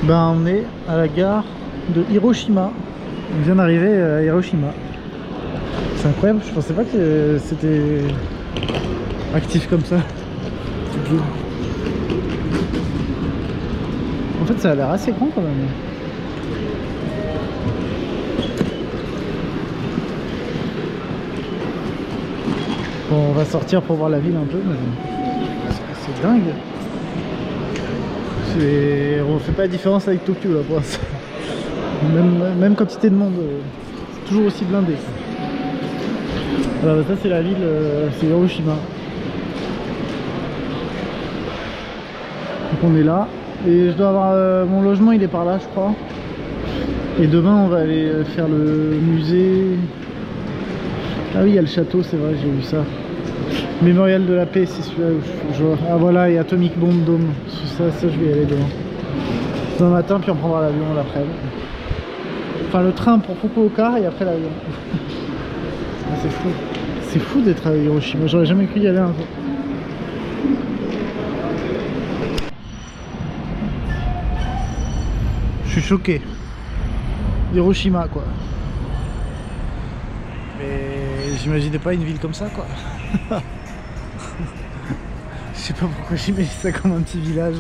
Ben on est à la gare de Hiroshima. On vient d'arriver à Hiroshima. C'est incroyable, je pensais pas que c'était actif comme ça. En fait ça a l'air assez grand quand même. Bon, on va sortir pour voir la ville un peu, mais c'est dingue. On fait pas la différence avec Tokyo là pour l'instant. Même quantité de monde, c'est toujours aussi blindé. Alors ça c'est la ville, c'est Hiroshima. Donc on est là. Et je dois avoir mon logement, il est par là je crois. Et demain on va aller faire le musée. Ah oui il y a le château, c'est vrai, j'ai vu ça. Mémorial de la paix, c'est celui-là où je vois. Ah voilà, et Atomic Bomb Dome. Ça je vais y aller demain. Demain matin, puis on prendra l'avion l'après-midi. Enfin le train pour Fukuoka et après l'avion. Ah, c'est fou. C'est fou d'être à Hiroshima, j'aurais jamais cru y aller un jour. Je suis choqué. Hiroshima quoi. Mais j'imaginais pas une ville comme ça quoi. Je sais pas pourquoi j'imagine ça comme un petit village.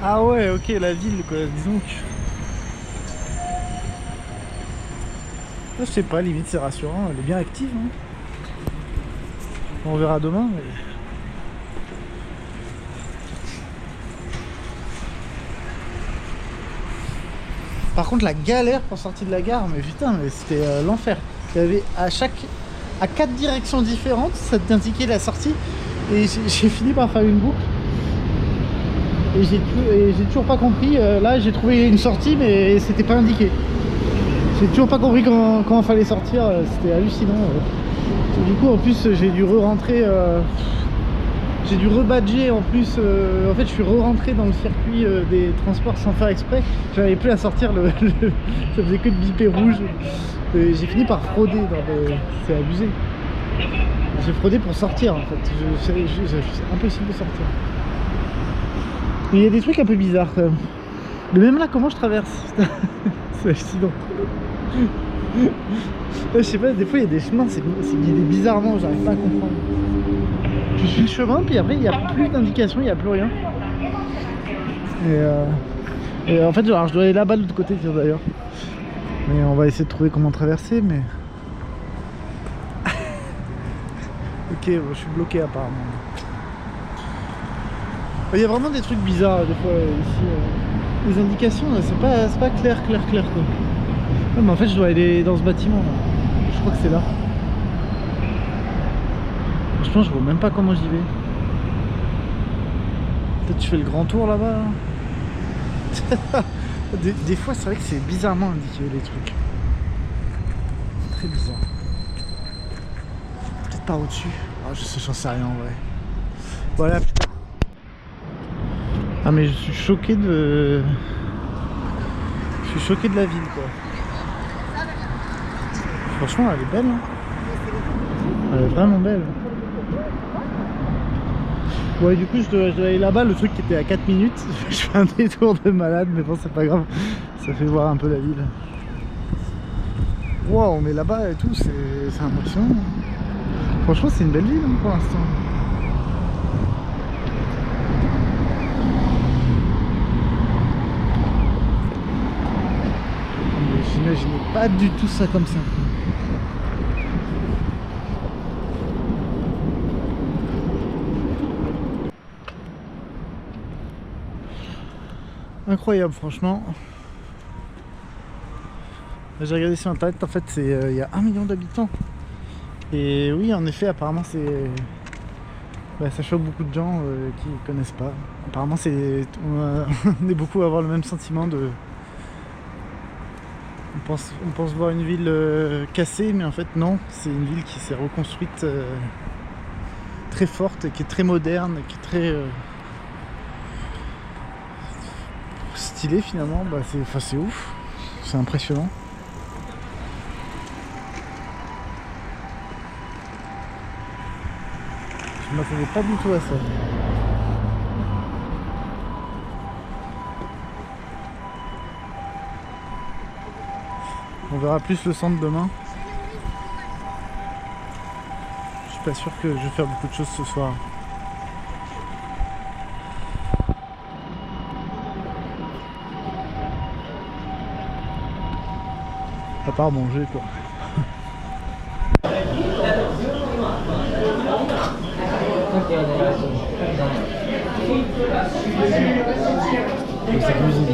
Ah ouais ok la ville quoi, disons que... Je sais pas, limite c'est rassurant, elle est bien active hein. On verra demain mais... Par contre la galère pour sortir de la gare, mais putain mais c'était l'enfer. Il y avait à 4 directions différentes, ça t'indiquait la sortie. Et j'ai fini par faire une boucle. Et j'ai toujours pas compris. Là j'ai trouvé une sortie mais c'était pas indiqué. J'ai toujours pas compris comment il fallait sortir, c'était hallucinant. Du coup en plus j'ai dû re-rentrer, j'ai dû rebadger en plus, en fait je suis re-rentré dans le circuit des transports sans faire exprès. J'avais plus à sortir, ça faisait que de biper rouge. J'ai fini par frauder, c'est abusé. J'ai fraudé pour sortir en fait, c'est impossible de sortir. Mais il y a des trucs un peu bizarres quand même. Mais même là comment je traverse, c'est hallucinant. Je sais pas, des fois il y a des chemins, c'est guidé bizarrement, j'arrive pas à comprendre. Je suis le chemin, puis après il n'y a plus d'indication, il n'y a plus rien. Et en fait, alors, je dois aller là-bas de l'autre côté d'ailleurs. Mais on va essayer de trouver comment traverser, mais... Ok, bon, je suis bloqué apparemment. Il y a vraiment des trucs bizarres des fois ici. Les indications, c'est pas clair quoi. Ouais, mais en fait je dois aller dans ce bâtiment là. Je crois que c'est là. Franchement je vois même pas comment j'y vais. Peut-être je fais le grand tour là-bas là. Des fois c'est vrai que c'est bizarrement indiqué les trucs. Très bizarre. Peut-être par au-dessus. Ah, j'en sais rien en vrai. Voilà putain. Ah mais je suis choqué de... Je suis choqué de la ville quoi. Franchement elle est belle hein. Elle est vraiment belle. Ouais du coup je dois aller là-bas, le truc qui était à 4 minutes. Je fais un détour de malade mais bon c'est pas grave. Ça fait voir un peu la ville. Wow mais là-bas et tout c'est impressionnant. Franchement c'est une belle ville hein, pour l'instant. J'imaginais pas du tout ça comme ça. Incroyable franchement. J'ai regardé sur internet, en fait il y a 1 million d'habitants. Et oui en effet apparemment c'est... ça choque beaucoup de gens qui connaissent pas. Apparemment on est beaucoup à avoir le même sentiment de... On pense voir une ville cassée, mais en fait non, c'est une ville qui s'est reconstruite très forte, qui est très moderne, qui est très stylée finalement. C'est ouf, c'est impressionnant. Je m'attendais pas du tout à ça. On verra plus le centre demain. Je suis pas sûr que je vais faire beaucoup de choses ce soir. À part manger quoi. Sa cuisine.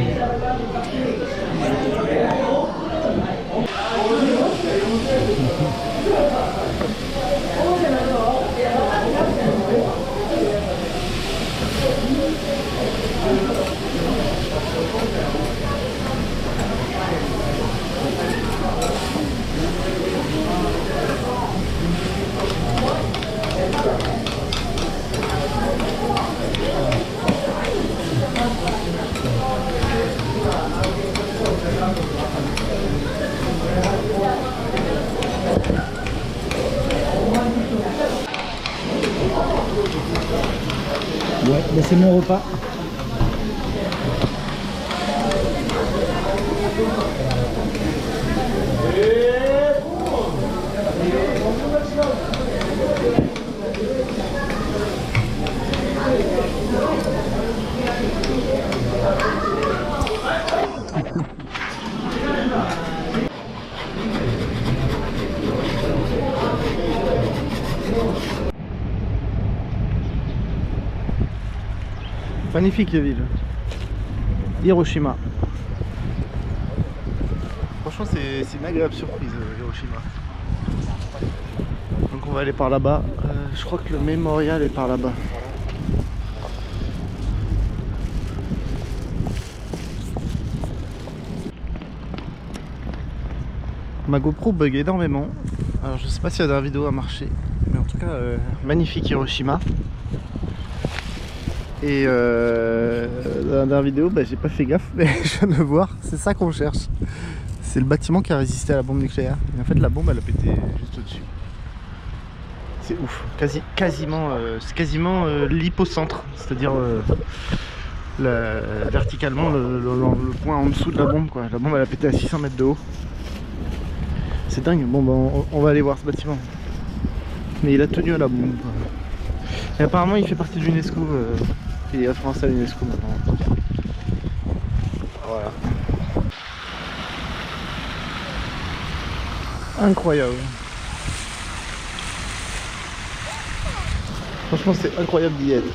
Ouais, bah c'est mon repas. Magnifique la ville. Hiroshima. Franchement c'est une agréable surprise Hiroshima. Donc on va aller par là-bas. Je crois que le mémorial est par là-bas. Ma GoPro bug énormément. Alors je sais pas si la dernière vidéo a marché. Mais en tout cas magnifique Hiroshima. Et dans la dernière vidéo, bah, j'ai pas fait gaffe, mais je viens de le voir, c'est ça qu'on cherche. C'est le bâtiment qui a résisté à la bombe nucléaire. Et en fait, la bombe elle a pété juste au-dessus. C'est ouf, c'est quasiment l'hypocentre, c'est-à-dire verticalement le point en dessous de la bombe, quoi. La bombe elle a pété à 600 mètres de haut. C'est dingue. Bon, bah, on va aller voir ce bâtiment. Mais il a tenu à la bombe, quoi. Et apparemment, il fait partie de l'UNESCO. Il est référencé à l'UNESCO maintenant. Voilà. Incroyable. Franchement, c'est incroyable d'y être.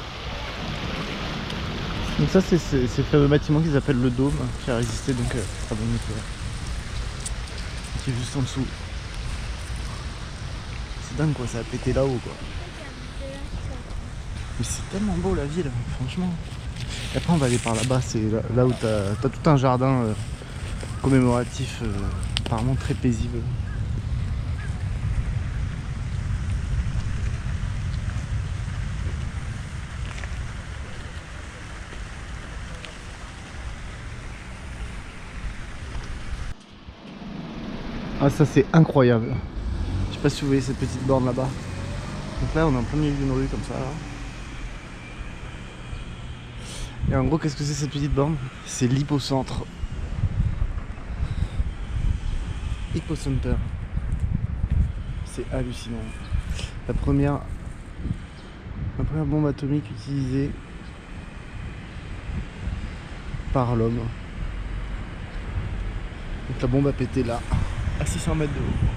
Donc ça, c'est le fameux bâtiment qu'ils appellent le Dôme, qui a résisté donc à la bombe nucléaire. Qui est juste en dessous. C'est dingue quoi, ça a pété là-haut quoi. Mais c'est tellement beau la ville, franchement. Et après on va aller par là-bas, c'est là où t'as tout un jardin commémoratif, apparemment très paisible. Ah ça c'est incroyable. Je sais pas si vous voyez cette petite borne là-bas. Donc là on est en plein milieu d'une rue comme ça. Là. Et en gros qu'est-ce que c'est cette petite borne? C'est l'hypocentre. Hypocenter. C'est hallucinant. La première bombe atomique utilisée par l'homme. Donc la bombe a pété là, à 600 mètres de haut.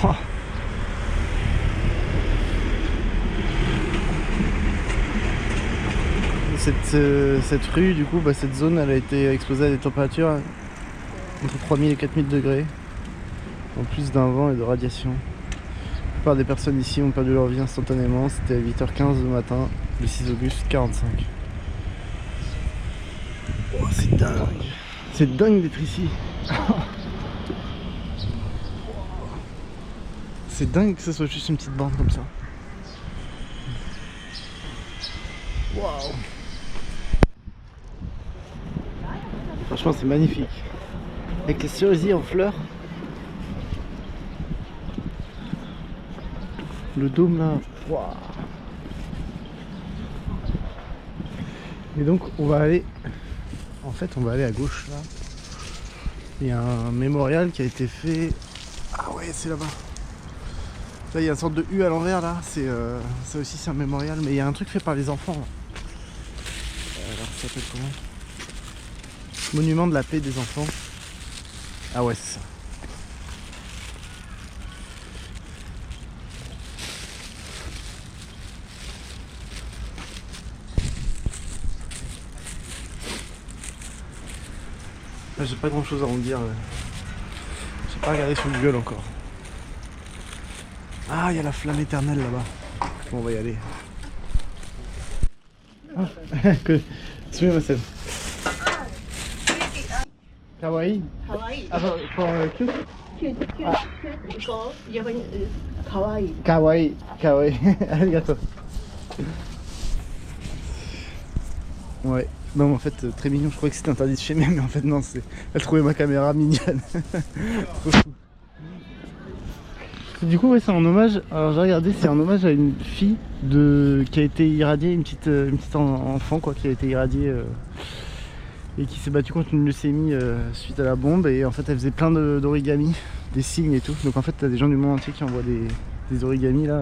Oh. Cette rue, du coup, cette zone, elle a été exposée à des températures entre 3000 et 4000 degrés, en plus d'un vent et de radiation. La plupart des personnes ici ont perdu leur vie instantanément. C'était à 8h15 le matin, le 6 auguste 45. Oh, c'est dingue! C'est dingue d'être ici! C'est dingue que ce soit juste une petite bande comme ça. Waouh! Franchement, c'est magnifique. Avec les cerisiers en fleurs. Le dôme là. Waouh! Et donc, on va aller. En fait, on va aller à gauche là. Il y a un mémorial qui a été fait. Ah ouais, c'est là-bas. Là, il y a une sorte de U à l'envers là. Ça aussi, c'est un mémorial. Mais il y a un truc fait par les enfants. Là. Alors, ça s'appelle comment? Monument de la paix des enfants. Ah ouais, c'est ça. J'ai pas grand chose à en dire. J'ai pas regardé sur Google encore. Ah, il y a la flamme éternelle là-bas. Bon, on va y aller. Ah, que... Sumimasen. Kawaii. Kawaii. Ah, for cute. Cute. Because Japanese is kawaii. Kawaii. Kawaii. Arigato. Ouais. Non, en fait, très mignon. Je croyais que c'était interdit de filmer, mais en fait, non. Elle trouvait ma caméra mignonne. Trop fou. Du coup, ouais, c'est en hommage. Alors, j'ai regardé, c'est en hommage à une fille qui a été irradiée, une petite enfant quoi, qui a été irradiée et qui s'est battue contre une leucémie suite à la bombe. Et en fait, elle faisait plein d'origami, des signes et tout. Donc, en fait, t'as des gens du monde entier qui envoient des origamis là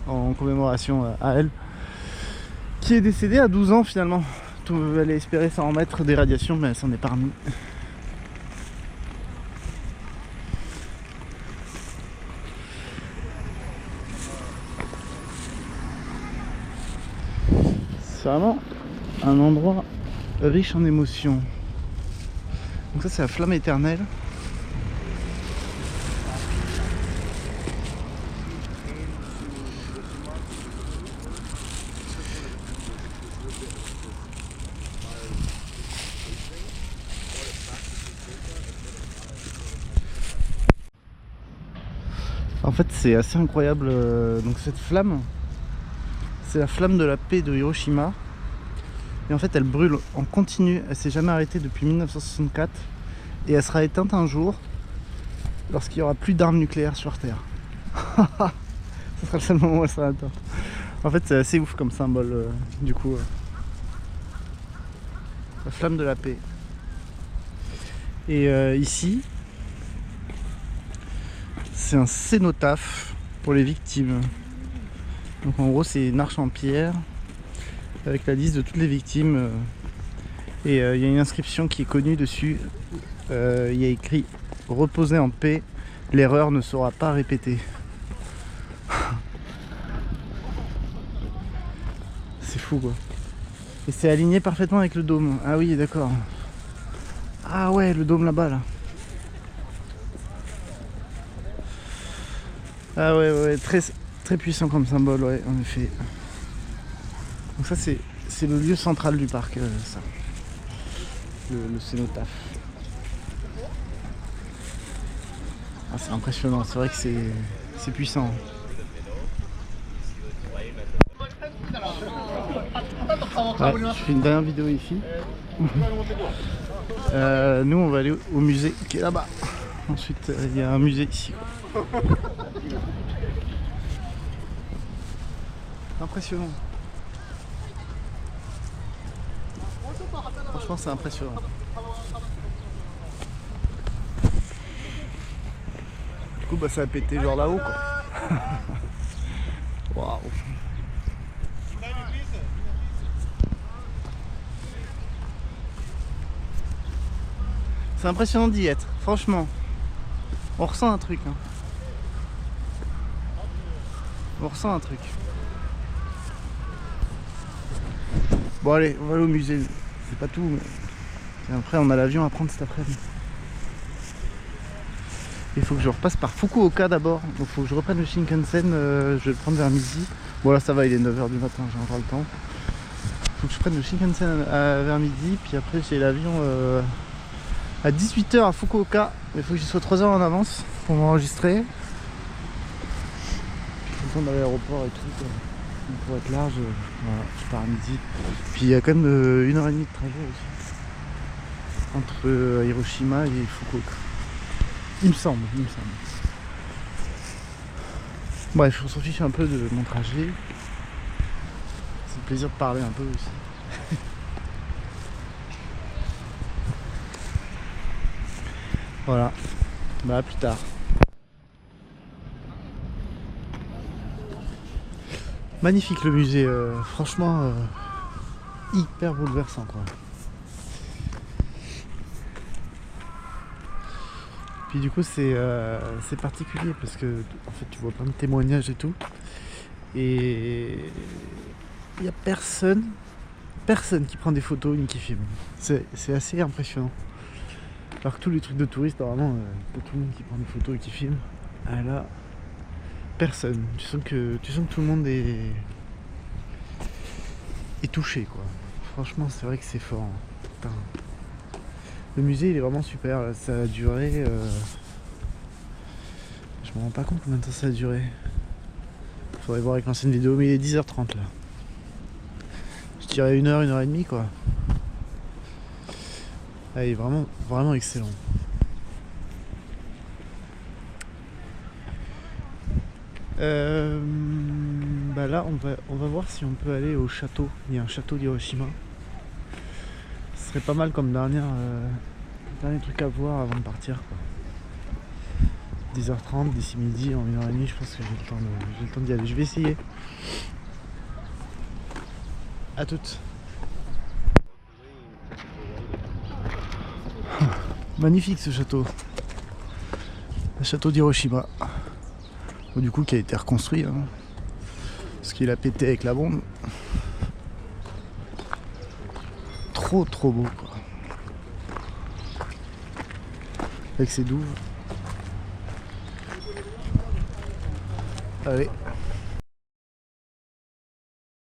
en commémoration à elle, qui est décédée à 12 ans finalement. Elle a espéré s'en remettre des radiations, mais elle s'en est pas remise. C'est vraiment un endroit riche en émotions. Donc ça, c'est la flamme éternelle. En fait, c'est assez incroyable. Donc cette flamme, c'est la flamme de la paix de Hiroshima. Et en fait, elle brûle en continu. Elle s'est jamais arrêtée depuis 1964. Et elle sera éteinte un jour lorsqu'il n'y aura plus d'armes nucléaires sur Terre. Ce sera le seul moment où elle sera éteinte. En fait, c'est assez ouf comme symbole, du coup. La flamme de la paix. Et ici, c'est un cénotaphe pour les victimes. Donc en gros, c'est une arche en pierre avec la liste de toutes les victimes. Et il y a une inscription qui est connue dessus. Il y a écrit « Reposez en paix, l'erreur ne sera pas répétée ». C'est fou quoi. Et c'est aligné parfaitement avec le dôme. Ah oui, d'accord. Ah ouais, le dôme là-bas là. Ah ouais, très, très puissant comme symbole, ouais, en effet. Donc ça, c'est le lieu central du parc, ça. Le cénotaphe. Ah, c'est impressionnant, c'est vrai que c'est puissant. Ouais, je fais une dernière vidéo ici. Nous, on va aller au musée qui est là-bas. Ensuite, il y a un musée ici. Impressionnant. Franchement, c'est impressionnant. Du coup, bah, ça a pété genre là-haut, quoi. Waouh. C'est impressionnant d'y être, franchement. On ressent un truc. Hein. On ressent un truc. Bon allez, on va aller au musée. C'est pas tout, mais... Et après on a l'avion à prendre cet après-midi. Il faut que je repasse par Fukuoka d'abord. Donc il faut que je reprenne le Shinkansen. Je vais le prendre vers midi. Bon là ça va, il est 9 h du matin, j'ai encore le temps. Il faut que je prenne le Shinkansen vers midi. Puis après j'ai l'avion à 18 h à Fukuoka. Mais il faut que j'y sois 3 h en avance pour m'enregistrer. Je suis dans l'aéroport et tout. Quoi. Donc pour être large, voilà, je pars à midi. Puis il y a quand même 1h30 de trajet aussi. Entre Hiroshima et Fukuoka. Il me semble. Bref, on s'en fiche un peu de mon trajet. C'est le plaisir de parler un peu aussi. Voilà, bah à plus tard. Magnifique le musée, franchement hyper bouleversant quoi. Puis du coup c'est particulier parce que en fait tu vois plein de témoignages et tout. Et il n'y a personne qui prend des photos ni qui filme. C'est assez impressionnant. Alors que tous les trucs de touristes, normalement, t'as tout le monde qui prend des photos et qui filme. Ah là, personne. Tu sens que tout le monde est touché quoi. Franchement c'est vrai que c'est fort. Hein. Putain. Le musée il est vraiment super. Là. Ça a duré. Je me rends pas compte combien de temps ça a duré. Faudrait voir avec l'ancienne vidéo, mais il est 10h30 là. Je dirais 1h et demie quoi. Ah, il est vraiment, vraiment excellent. Bah là on va voir si on peut aller au château. Il y a un château d'Hiroshima. Ce serait pas mal comme dernier truc à voir avant de partir quoi. 10h30, d'ici midi, en 1h30, je pense que j'ai le temps d'y aller. Je vais essayer. À toutes. Magnifique ce château. Le château d'Hiroshima. Bon, du coup qui a été reconstruit. Hein, parce qu'il a pété avec la bombe. Trop beau quoi. Avec ses douves. Allez.